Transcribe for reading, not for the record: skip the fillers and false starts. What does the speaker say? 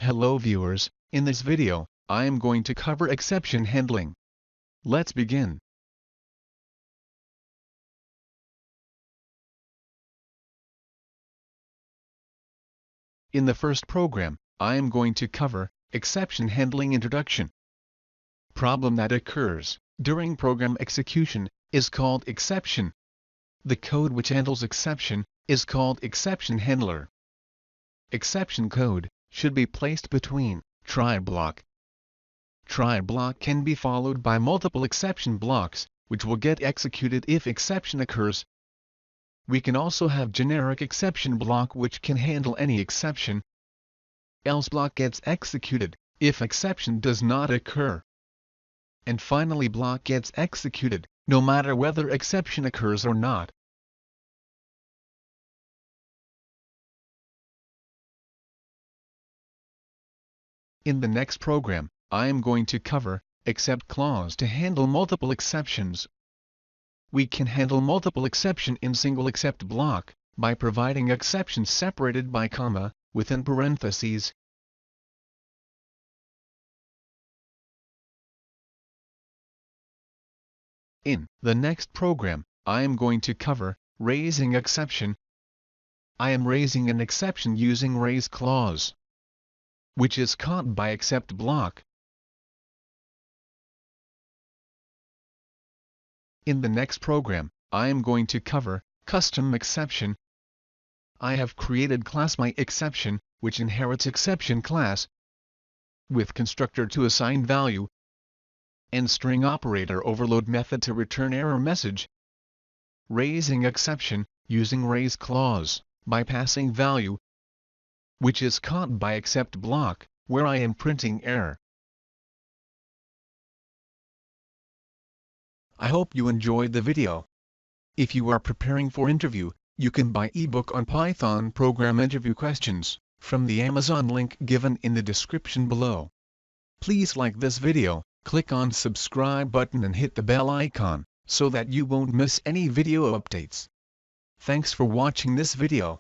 Hello viewers, in this video, I am going to cover exception handling. Let's begin. In the first program, I am going to cover exception handling introduction. Problem that occurs during program execution is called exception. The code which handles exception is called exception handler. Exception code should be placed between try block. Try block can be followed by multiple exception blocks, which will get executed if exception occurs. We can also have generic exception block which can handle any exception. Else block gets executed if exception does not occur. And finally block gets executed no matter whether exception occurs or not. In the next program, I am going to cover except clause to handle multiple exceptions. We can handle multiple exception in single except block by providing exceptions separated by comma within parentheses. In the next program, I am going to cover raising exception. I am raising an exception using raise clause, which is caught by except block. In the next program, I am going to cover custom exception. I have created class myException, which inherits exception class with constructor to assign value and string operator overload method to return error message. Raising exception using raise clause by passing value, which is caught by except block, where I am printing error. I hope you enjoyed the video. If you are preparing for interview, you can buy eBook on Python program interview questions from the Amazon link given in the description below. Please like this video, click on subscribe button and hit the bell icon so that you won't miss any video updates. Thanks for watching this video.